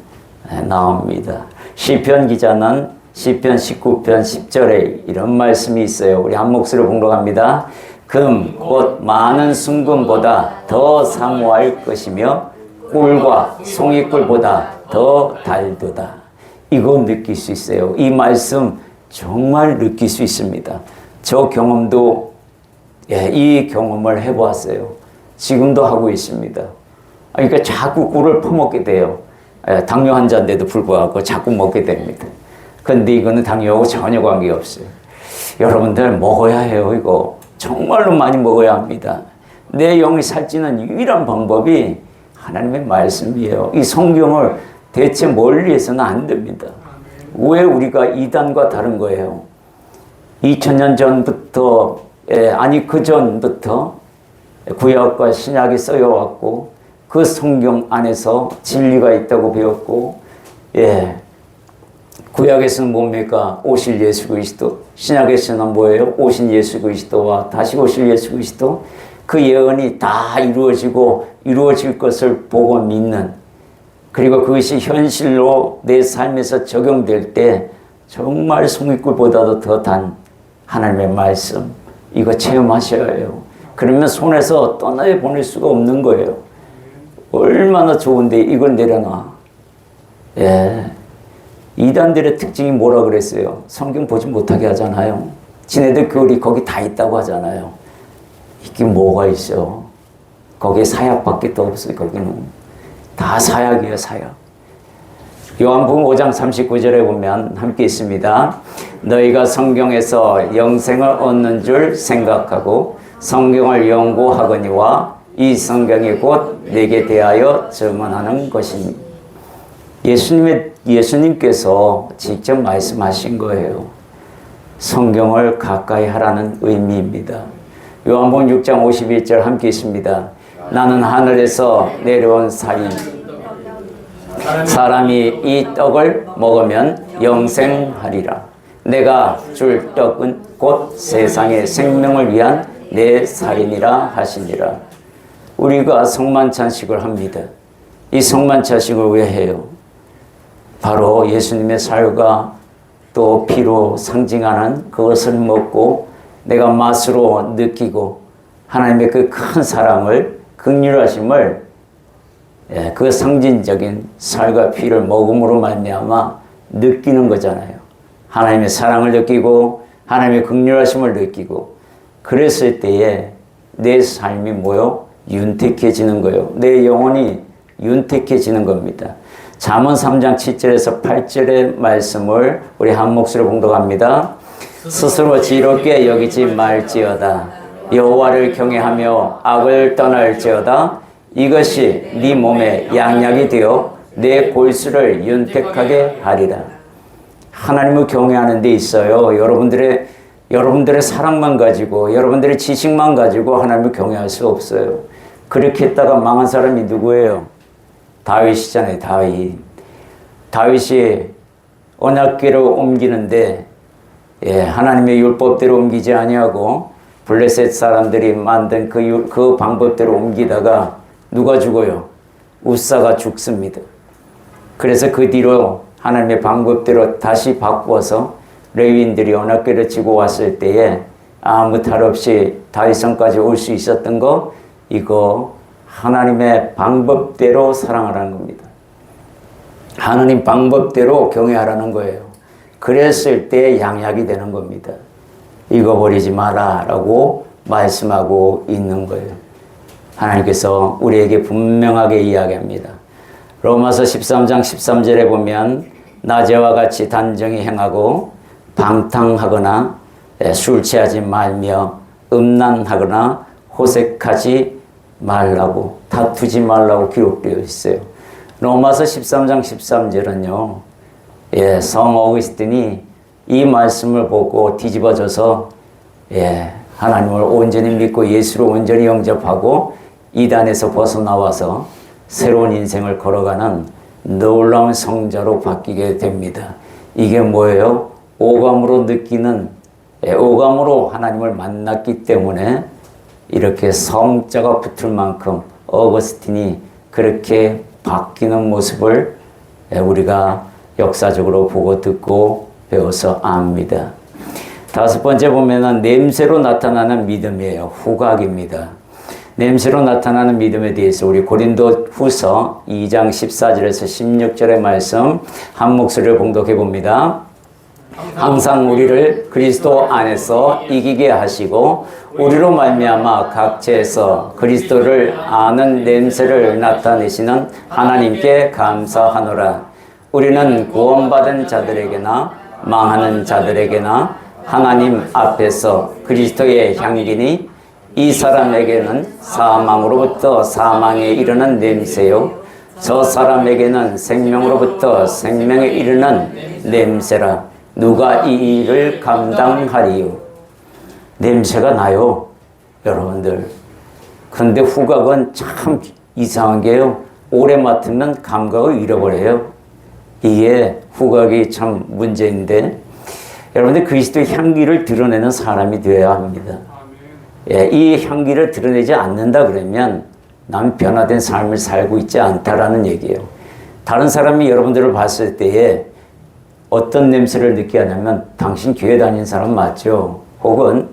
나옵니다. 시편 기자는 시편 19편 10절에 이런 말씀이 있어요. 우리 한 목소리로 봉독합니다. 금, 곧 많은 순금보다 더 사모할 것이며 꿀과 송이꿀보다 더 달도다. 이거 느낄 수 있어요. 이 말씀 정말 느낄 수 있습니다. 저 경험도 이 경험을 해보았어요. 지금도 하고 있습니다. 그러니까 자꾸 꿀을 퍼먹게 돼요. 당뇨 환자인데도 불구하고 자꾸 먹게 됩니다. 근데 이거는 당뇨하고 전혀 관계없어요. 여러분들 먹어야 해요. 이거 정말로 많이 먹어야 합니다. 내 영이 살찌는 유일한 방법이 하나님의 말씀이에요. 이 성경을 대체 멀리 해서는 안 됩니다. 왜 우리가 이단과 다른 거예요? 2000년 전부터 그 전부터 구약과 신약이 쓰여왔고 그 성경 안에서 진리가 있다고 배웠고 구약에서는 뭡니까? 오실 예수 그리스도. 신약에서는 뭐예요? 오신 예수 그리스도와 다시 오실 예수 그리스도. 그 예언이 다 이루어질 것을 보고 믿는, 그리고 그것이 현실로 내 삶에서 적용될 때 정말 송이꿀보다도 더 단 하나님의 말씀, 이거 체험하셔야 해요. 그러면 손에서 떠나보낼 수가 없는 거예요. 얼마나 좋은데 이걸 내려놔. 이단들의 특징이 뭐라 그랬어요? 성경 보지 못하게 하잖아요. 지네들 글이 거기 다 있다고 하잖아요. 이게 뭐가 있어? 거기에 사약밖에 또 없어요. 거기는 다 사약이에요. 사약. 요한복음 5장 39절에 보면 함께 있습니다. 너희가 성경에서 영생을 얻는 줄 생각하고 성경을 연구하거니와 이 성경이 곧 내게 대하여 증언하는 것이니. 예수님께서 직접 말씀하신 거예요. 성경을 가까이 하라는 의미입니다. 요한복음 6장 51절 함께 있습니다. 나는 하늘에서 내려온 살인, 사람이 이 떡을 먹으면 영생하리라. 내가 줄 떡은 곧 세상의 생명을 위한 내 살인이라 하시니라. 우리가 성만찬식을 합니다. 이 성만찬식을 왜 해요? 바로 예수님의 살과 또 피로 상징하는 그것을 먹고 내가 맛으로 느끼고 하나님의 그 큰 사랑을, 긍휼하심을, 그 상징적인 살과 피를 먹음으로 말미암아 느끼는 거잖아요. 하나님의 사랑을 느끼고 하나님의 긍휼하심을 느끼고, 그랬을 때에 내 삶이 윤택해지는 거예요. 내 영혼이 윤택해지는 겁니다. 잠언 3장 7절에서 8절의 말씀을 우리 한 목소리로 봉독합니다. 스스로 지롭게 여기지 말지어다. 여호와를 경외하며 악을 떠날지어다. 이것이 네 몸에 양약이 되어 내 골수를 윤택하게 하리라. 하나님을 경외하는 데 있어요. 여러분들의 여러분들의 사랑만 가지고 여러분들의 지식만 가지고 하나님을 경외할 수 없어요. 그렇게 했다가 망한 사람이 누구예요? 다윗이잖아요. 다윗이 언약궤를 옮기는데 하나님의 율법대로 옮기지 아니하고 블레셋 사람들이 만든 그 방법대로 옮기다가 누가 죽어요? 우사가 죽습니다. 그래서 그 뒤로 하나님의 방법대로 다시 바꾸어서 레위인들이 언약궤를 지고 왔을 때에 아무 탈 없이 다윗성까지 올 수 있었던 거, 이거 하나님의 방법대로 사랑하라는 겁니다. 하나님 방법대로 경외하라는 거예요. 그랬을 때 양약이 되는 겁니다. 잊어버리지 마라 라고 말씀하고 있는 거예요. 하나님께서 우리에게 분명하게 이야기합니다. 로마서 13장 13절에 보면 낮에와 같이 단정히 행하고 방탕하거나 술 취하지 말며 음란하거나 호색하지 말라고, 다투지 말라고 기록되어 있어요. 로마서 13장 13절은요, 성 어거스틴이 이 말씀을 보고 뒤집어져서 하나님을 온전히 믿고 예수를 온전히 영접하고 이단에서 벗어나와서 새로운 인생을 걸어가는 놀라운 성자로 바뀌게 됩니다. 이게 뭐예요? 오감으로 느끼는, 오감으로 하나님을 만났기 때문에 이렇게 성자가 붙을 만큼 어거스틴이 그렇게 바뀌는 모습을 우리가 역사적으로 보고 듣고 배워서 압니다. 다섯 번째 보면은 냄새로 나타나는 믿음이에요. 후각입니다. 냄새로 나타나는 믿음에 대해서 우리 고린도 후서 2장 14절에서 16절의 말씀 한 목소리를 봉독해 봅니다. 항상 우리를 그리스도 안에서 이기게 하시고 우리로 말미암아 각처에서 그리스도를 아는 냄새를 나타내시는 하나님께 감사하노라. 우리는 구원받은 자들에게나 망하는 자들에게나 하나님 앞에서 그리스도의 향기니 이 사람에게는 사망으로부터 사망에 이르는 냄새요 저 사람에게는 생명으로부터 생명에 이르는 냄새라. 누가 이 일을 감당하리요? 냄새가 나요, 여러분들. 그런데 후각은 참 이상한 게요, 오래 맡으면 감각을 잃어버려요. 이게 후각이 참 문제인데, 여러분들 그리스도의 향기를 드러내는 사람이 되어야 합니다. 이 향기를 드러내지 않는다 그러면 난 변화된 삶을 살고 있지 않다라는 얘기예요. 다른 사람이 여러분들을 봤을 때에 어떤 냄새를 느끼게 하냐면, 당신 교회 다니는 사람 맞죠? 혹은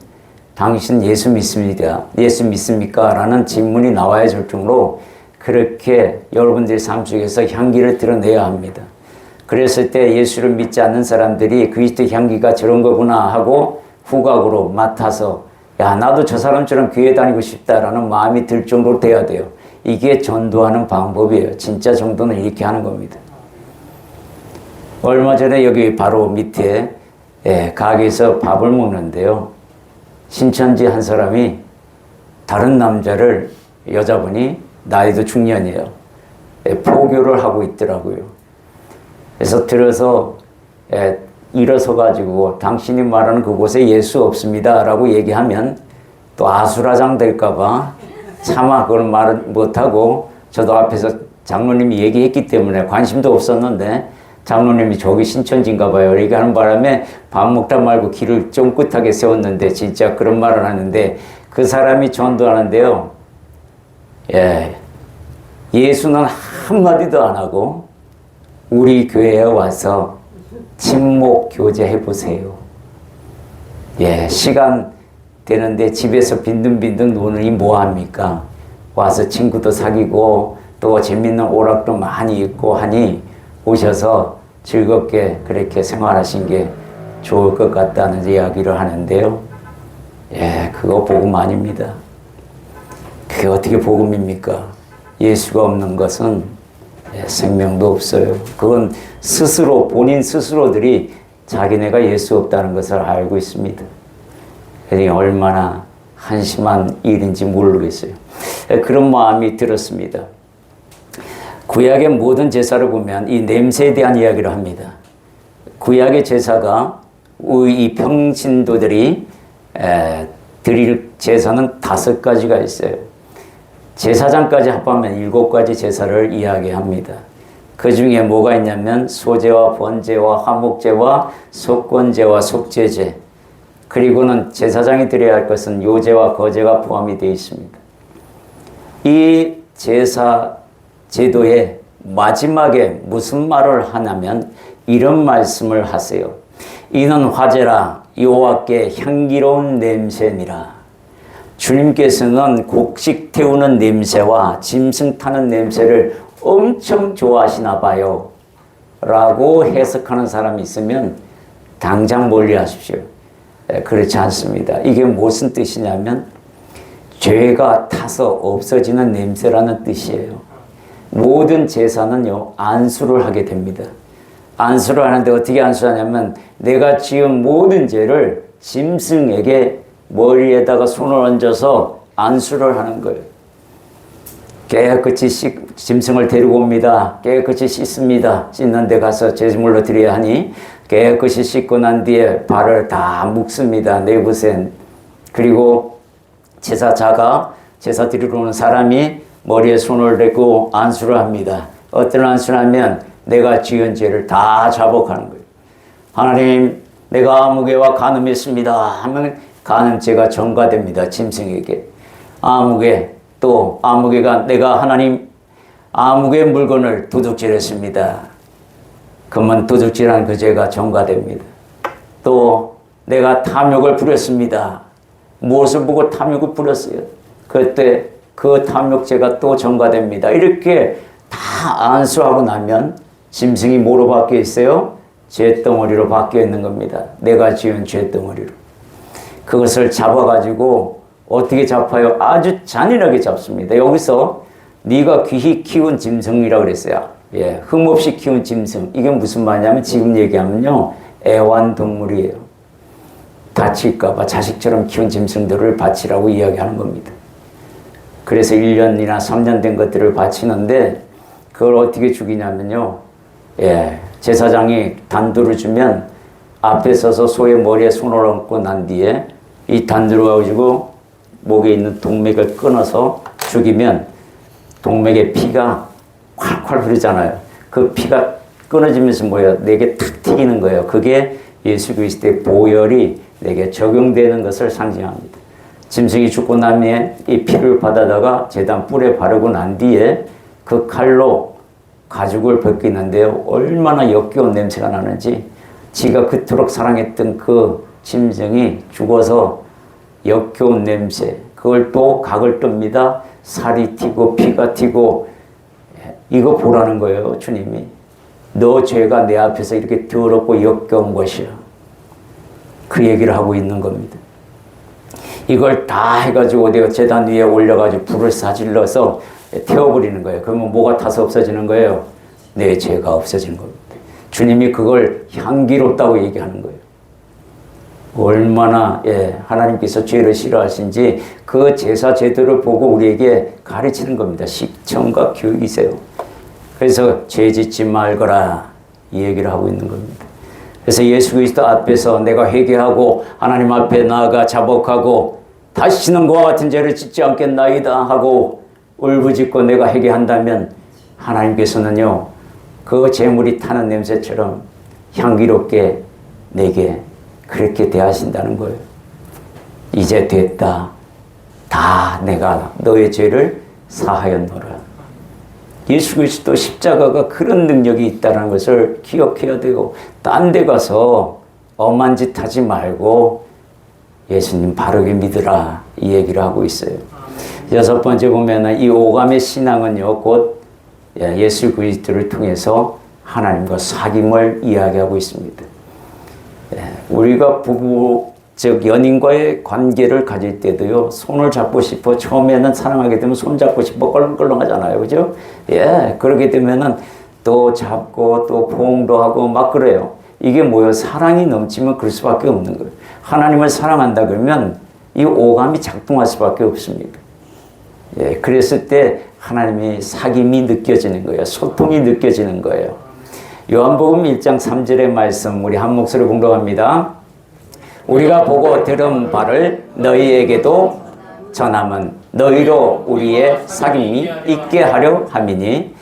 당신 예수 믿습니다. 예수 믿습니까? 라는 질문이 나와야 될 정도로 그렇게 여러분들의 삶 속에서 향기를 드러내야 합니다. 그랬을 때 예수를 믿지 않는 사람들이 그리스도 향기가 저런 거구나 하고 후각으로 맡아서, 야, 나도 저 사람처럼 교회 다니고 싶다라는 마음이 들 정도로 돼야 돼요. 이게 전도하는 방법이에요. 진짜 전도는 이렇게 하는 겁니다. 얼마 전에 여기 바로 밑에 가게에서 밥을 먹는데요, 신천지 한 사람이 다른 남자를, 여자분이 나이도 중년이에요, 포교를 하고 있더라고요. 그래서 들어서 일어서 가지고 당신이 말하는 그곳에 예수 없습니다 라고 얘기하면 또 아수라장 될까봐 차마 그걸 말 못하고, 저도 앞에서 장로님이 얘기했기 때문에 관심도 없었는데 장로님이 저기 신천지인가 봐요 이렇게 하는 바람에 밥 먹다 말고 길을 쫑긋하게 세웠는데 진짜 그런 말을 하는데, 그 사람이 전도하는데요, 예수는 한마디도 안 하고 우리 교회에 와서 친목 교제 해보세요. 시간 되는데 집에서 빈둥빈둥 노느니 뭐합니까? 와서 친구도 사귀고 또 재밌는 오락도 많이 있고 하니 오셔서 즐겁게 그렇게 생활하신 게 좋을 것 같다는 이야기를 하는데요. 그거 복음 아닙니다. 그게 어떻게 복음입니까? 예수가 없는 것은 생명도 없어요. 그건 스스로, 본인 스스로들이 자기네가 예수 없다는 것을 알고 있습니다. 그러니 얼마나 한심한 일인지 모르겠어요. 그런 마음이 들었습니다. 구약의 모든 제사를 보면 이 냄새에 대한 이야기를 합니다. 구약의 제사가 이 평신도들이 드릴 제사는 5가지가 있어요. 제사장까지 합하면 7가지 제사를 이야기합니다. 그 중에 뭐가 있냐면 소제와 번제와 화목제와 속건제와 속죄제, 그리고는 제사장이 드려야 할 것은 요제와 거제가 포함이 되어 있습니다. 이 제사 제도의 마지막에 무슨 말을 하냐면 이런 말씀을 하세요. 이는 화제라 여호와께 향기로운 냄새니라. 주님께서는 곡식 태우는 냄새와 짐승 타는 냄새를 엄청 좋아하시나 봐요 라고 해석하는 사람이 있으면 당장 멀리 하십시오. 그렇지 않습니다. 이게 무슨 뜻이냐면 죄가 타서 없어지는 냄새라는 뜻이에요. 모든 제사는요 안수를 하게 됩니다. 안수를 하는데 어떻게 안수하냐면 내가 지은 모든 죄를 짐승에게 머리에다가 손을 얹어서 안수를 하는 거예요. 깨끗이 짐승을 데리고 옵니다. 깨끗이 씻습니다. 씻는 데 가서 제물로 드려야 하니 깨끗이 씻고 난 뒤에 발을 다 묶습니다. 내부센. 그리고 제사자가 제사 드리러 오는 사람이 머리에 손을 대고 안수를 합니다. 어떤 안수를 하면 내가 지은 죄를 다 자복하는 거예요. 하나님, 내가 아무개와 간음했습니다 하면 간음죄가 전가됩니다. 짐승에게. 또 아무개가 내가 하나님 아무개 물건을 도둑질했습니다. 그러면 도둑질한 그 죄가 전가됩니다. 또 내가 탐욕을 부렸습니다. 무엇을 보고 탐욕을 부렸어요. 그때 그 탐욕죄가 또 전가됩니다. 이렇게 다 안수하고 나면 짐승이 뭐로 바뀌어 있어요? 죄덩어리로 바뀌어 있는 겁니다. 내가 지은 죄덩어리로. 그것을 잡아가지고 어떻게 잡아요? 아주 잔인하게 잡습니다. 여기서 네가 귀히 키운 짐승이라고 그랬어요. 예, 흠없이 키운 짐승. 이게 무슨 말이냐면 지금 얘기하면요 애완동물이에요. 다칠까봐 자식처럼 키운 짐승들을 바치라고 이야기하는 겁니다. 그래서 1년이나 3년 된 것들을 바치는데 그걸 어떻게 죽이냐면요. 제사장이 단두를 주면 앞에 서서 소의 머리에 손을 얹고 난 뒤에 이 단두를 가지고 목에 있는 동맥을 끊어서 죽이면 동맥의 피가 콸콸 흐르잖아요. 그 피가 끊어지면서 뭐예요? 내게 탁 튀기는 거예요. 그게 예수 그리스도의 보혈이 내게 적용되는 것을 상징합니다. 짐승이 죽고 나면 이 피를 받아다가 제단 뿔에 바르고 난 뒤에 그 칼로 가죽을 벗기는데요. 얼마나 역겨운 냄새가 나는지 지가 그토록 사랑했던 그 짐승이 죽어서 역겨운 냄새, 그걸 또 각을 뜹니다. 살이 튀고 피가 튀고. 이거 보라는 거예요. 주님이. 너 죄가 내 앞에서 이렇게 더럽고 역겨운 것이야. 그 얘기를 하고 있는 겁니다. 이걸 다 해가지고 내가 제단 위에 올려가지고 불을 사질러서 태워버리는 거예요. 그러면 뭐가 타서 없어지는 거예요? 내 죄가 없어지는 겁니다. 주님이 그걸 향기롭다고 얘기하는 거예요. 얼마나 하나님께서 죄를 싫어하신지 그 제사 제도를 보고 우리에게 가르치는 겁니다. 식청과 교육이세요. 그래서 죄 짓지 말거라 이 얘기를 하고 있는 겁니다. 그래서 예수 그리스도 앞에서 내가 회개하고 하나님 앞에 나아가 자복하고 다시는 그와 같은 죄를 짓지 않겠나이다 하고 울부짖고 내가 회개한다면 하나님께서는요 그 재물이 타는 냄새처럼 향기롭게 내게 그렇게 대하신다는 거예요. 이제 됐다. 다 내가 너의 죄를 사하였노라. 예수 그리스도 십자가가 그런 능력이 있다는 것을 기억해야 되고 딴 데 가서 엄한 짓 하지 말고 예수님 바르게 믿으라 이 얘기를 하고 있어요. 6번째 보면 이 오감의 신앙은요 곧 예수 그리스도를 통해서 하나님과 사귐을 이야기하고 있습니다. 우리가 부부 즉 연인과의 관계를 가질 때도요 손을 잡고 싶어 처음에는 사랑하게 되면 손 잡고 싶어 껄렁껄렁 하잖아요. 그죠? 그렇게 되면은 또 잡고 또 포옹도 하고 막 그래요. 이게 뭐예요? 사랑이 넘치면 그럴 수밖에 없는 거예요. 하나님을 사랑한다 그러면 이 오감이 작동할 수밖에 없습니다. 그랬을 때 하나님의 사귐이 느껴지는 거예요. 소통이 느껴지는 거예요. 요한복음 1장 3절의 말씀 우리 한 목소리로 공독합니다. 우리가 보고 들은 바를 너희에게도 전함은 너희로 우리의 사귐이 있게 하려 함이니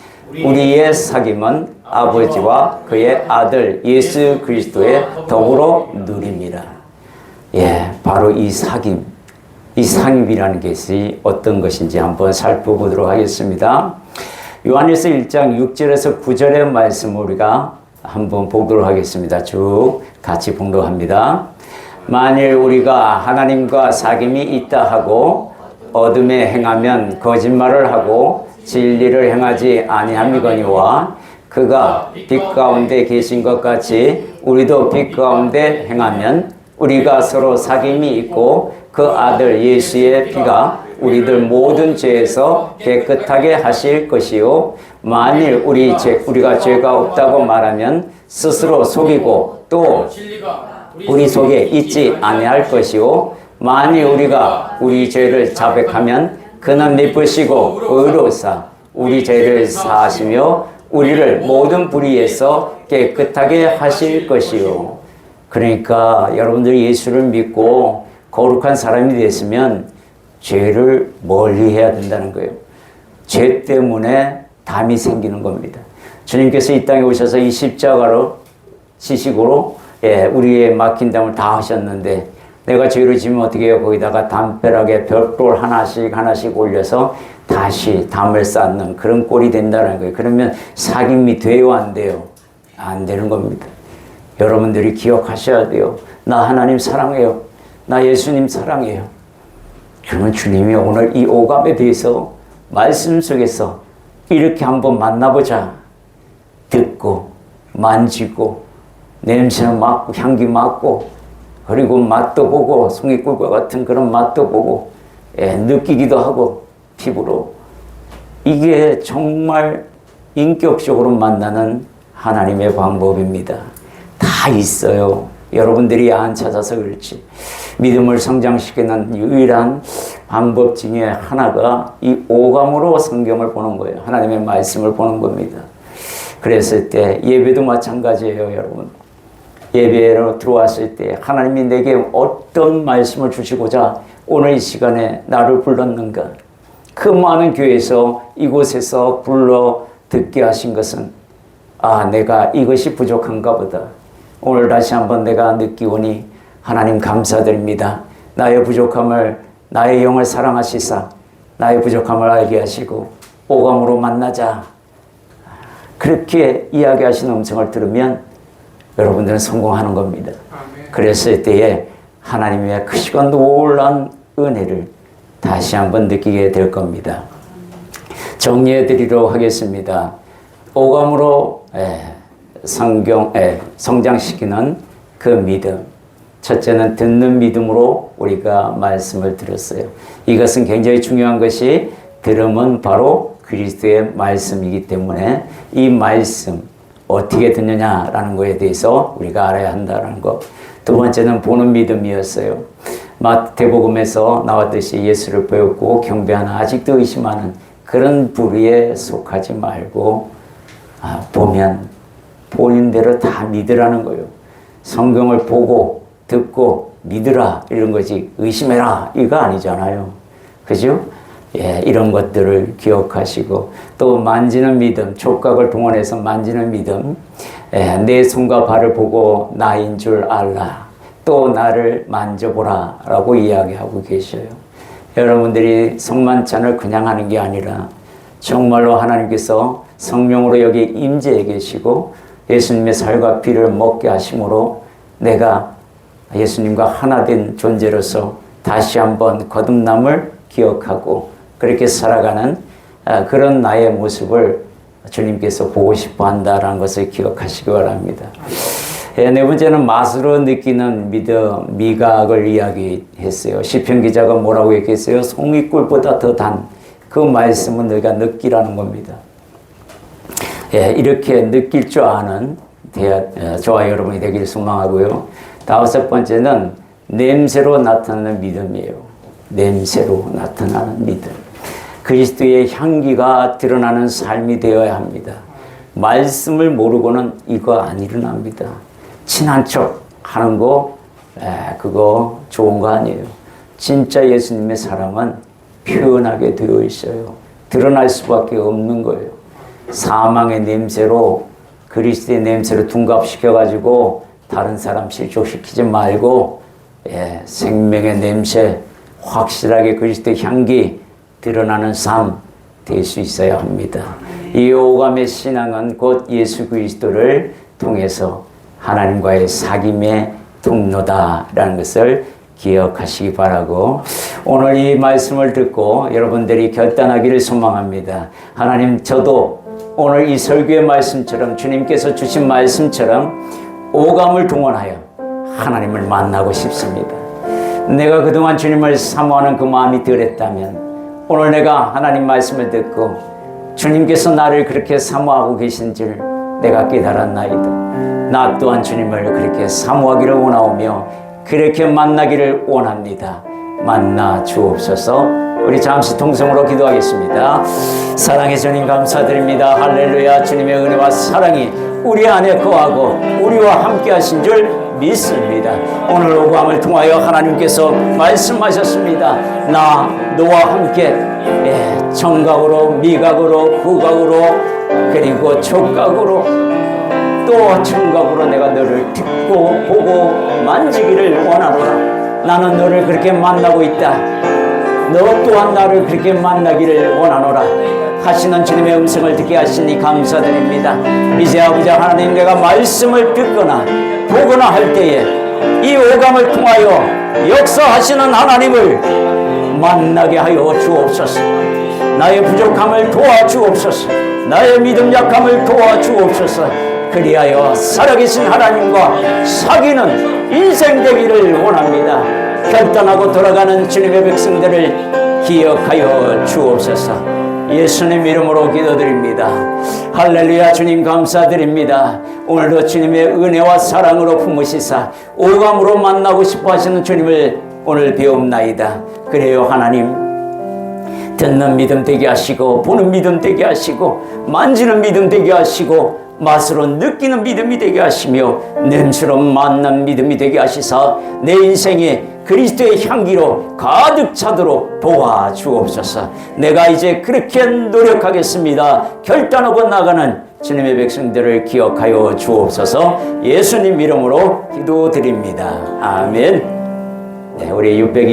우리의 사귐은 아버지와 그의 아들 예수 그리스도의 더불어 누림이라. 예, 바로 이 사귐, 이 상입이라는 것이 어떤 것인지 한번 살펴보도록 하겠습니다. 요한일서 1장 6절에서 9절의 말씀 우리가 한번 보도록 하겠습니다. 쭉 같이 봉독합니다. 만일 우리가 하나님과 사귐이 있다 하고 어둠에 행하면 거짓말을 하고 진리를 행하지 아니함이거니와 그가 빛 가운데 계신 것 같이 우리도 빛 가운데 행하면 우리가 서로 사귐이 있고 그 아들 예수의 피가 우리들 모든 죄에서 깨끗하게 하실 것이요 만일 우리가 죄가 없다고 말하면 스스로 속이고 또 우리 속에 있지 아니할 것이요 만일 우리가 우리 죄를 자백하면 그는 미쁘시고 의로우사 우리 죄를 사하시며 우리를 모든 불의에서 깨끗하게 하실 것이요. 그러니까 여러분들이 예수를 믿고 거룩한 사람이 됐으면 죄를 멀리 해야 된다는 거예요. 죄 때문에 담이 생기는 겁니다. 주님께서 이 땅에 오셔서 이 십자가로 지식으로 우리의 막힌 담을 다 하셨는데 내가 죄를 지면 어떻게 해요? 거기다가 담벼락에 벽돌 하나씩 올려서 다시 담을 쌓는 그런 꼴이 된다는 거예요. 그러면 사귐이 돼요, 안 돼요? 안 되는 겁니다. 여러분들이 기억하셔야 돼요. 나 하나님 사랑해요. 나 예수님 사랑해요. 그러면 주님이 오늘 이 오감에 대해서 말씀 속에서 이렇게 한번 만나보자. 듣고 만지고 냄새는 맡고 향기 맡고 그리고 맛도 보고 송이꿀과 같은 그런 맛도 보고 느끼기도 하고 피부로 이게 정말 인격적으로 만나는 하나님의 방법입니다. 다 있어요. 여러분들이 안 찾아서 그렇지. 믿음을 성장시키는 유일한 방법 중에 하나가 이 오감으로 성경을 보는 거예요. 하나님의 말씀을 보는 겁니다. 그랬을 때 예배도 마찬가지예요, 여러분. 예배로 들어왔을 때 하나님이 내게 어떤 말씀을 주시고자 오늘 이 시간에 나를 불렀는가. 그 많은 교회에서 이곳에서 불러 듣게 하신 것은 내가 이것이 부족한가 보다. 오늘 다시 한번 내가 느끼오니 하나님 감사드립니다. 나의 부족함을 나의 영을 사랑하시사 나의 부족함을 알게 하시고 오감으로 만나자. 그렇게 이야기하시는 음성을 들으면 여러분들은 성공하는 겁니다. 그랬을 때에 하나님의 크시고 놀라운 은혜를 다시 한번 느끼게 될 겁니다. 정리해 드리도록 하겠습니다. 오감으로 성장시키는 그 믿음. 첫째는 듣는 믿음으로 우리가 말씀을 들었어요. 이것은 굉장히 중요한 것이 들음은 바로 그리스도의 말씀이기 때문에 이 말씀 어떻게 듣느냐라는 것에 대해서 우리가 알아야 한다는 것. 두 번째는 보는 믿음이었어요. 마태복음에서 나왔듯이 예수를 배웠고 경배하나 아직도 의심하는 그런 부류에 속하지 말고 보면 보는 대로 다 믿으라는 거예요. 성경을 보고 듣고 믿으라 이런 거지 의심해라 이거 아니잖아요. 그죠? 이런 것들을 기억하시고 또 만지는 믿음, 촉각을 동원해서 만지는 믿음, 내 손과 발을 보고 나인 줄 알라. 또 나를 만져보라 라고 이야기하고 계셔요. 여러분들이 성만찬을 그냥 하는 게 아니라 정말로 하나님께서 성령으로 여기 임재해 계시고 예수님의 살과 피를 먹게 하심으로 내가 예수님과 하나 된 존재로서 다시 한번 거듭남을 기억하고 그렇게 살아가는 그런 나의 모습을 주님께서 보고 싶어 한다는 것을 기억하시기 바랍니다. 네 번째는 맛으로 느끼는 믿음, 미각을 이야기했어요. 시편 기자가 뭐라고 얘기했어요? 송이꿀보다 더 단 그 말씀은 너희가 느끼라는 겁니다. 이렇게 느낄 줄 아는 저와 여러분이 되기를 소망하고요. 다섯 번째는 냄새로 나타나는 믿음이에요. 냄새로 나타나는 믿음. 그리스도의 향기가 드러나는 삶이 되어야 합니다. 말씀을 모르고는 이거 안 일어납니다. 친한 척 하는 거 그거 좋은 거 아니에요. 진짜 예수님의 사랑은 표현하게 되어 있어요. 드러날 수밖에 없는 거예요. 사망의 냄새로, 그리스도의 냄새로 둔갑시켜가지고 다른 사람 실족시키지 말고 생명의 냄새, 확실하게 그리스도의 향기 드러나는 삶 될 수 있어야 합니다. 이 오감의 신앙은 곧 예수 그리스도를 통해서 하나님과의 사귐의 통로다라는 것을 기억하시기 바라고, 오늘 이 말씀을 듣고 여러분들이 결단하기를 소망합니다. 하나님, 저도 오늘 이 설교의 말씀처럼, 주님께서 주신 말씀처럼 오감을 동원하여 하나님을 만나고 싶습니다. 내가 그동안 주님을 사모하는 그 마음이 덜했다면 오늘 내가 하나님 말씀을 듣고 주님께서 나를 그렇게 사모하고 계신 줄 내가 깨달았나이다. 나 또한 주님을 그렇게 사모하기를 원하오며 그렇게 만나기를 원합니다. 만나 주옵소서. 우리 잠시 통성으로 기도하겠습니다. 사랑의 주님 감사드립니다. 할렐루야. 주님의 은혜와 사랑이 우리 안에 거하고 우리와 함께 하신 줄 믿습니다. 오늘 오감을 통하여 하나님께서 말씀하셨습니다. 나 너와 함께 청각으로, 미각으로, 후각으로, 그리고 촉각으로, 또 청각으로 내가 너를 듣고 보고 만지기를 원하노라. 나는 너를 그렇게 만나고 있다. 너 또한 나를 그렇게 만나기를 원하노라 하시는 주님의 음성을 듣게 하시니 감사드립니다. 이제 아버지 하나님, 내가 말씀을 듣거나 보거나 할 때에 이 오감을 통하여 역사하시는 하나님을 만나게 하여 주옵소서. 나의 부족함을 도와주옵소서. 나의 믿음 약함을 도와주옵소서. 그리하여 살아계신 하나님과 사귀는 인생 되기를 원합니다. 결단하고 돌아가는 주님의 백성들을 기억하여 주옵소서. 예수님 이름으로 기도드립니다. 할렐루야. 주님 감사드립니다. 오늘도 주님의 은혜와 사랑으로 품으시사 오감으로 만나고 싶어 하시는 주님을 오늘 배움나이다. 그래요 하나님, 듣는 믿음 되게 하시고, 보는 믿음 되게 하시고, 만지는 믿음 되게 하시고, 맛으로 느끼는 믿음이 되게 하시며, 냄새로 만난 믿음이 되게 하시사 내 인생에 그리스도의 향기로 가득 차도록 도와주옵소서. 내가 이제 그렇게 노력하겠습니다. 결단하고 나가는 주님의 백성들을 기억하여 주옵소서. 예수님 이름으로 기도드립니다. 아멘. 우리 620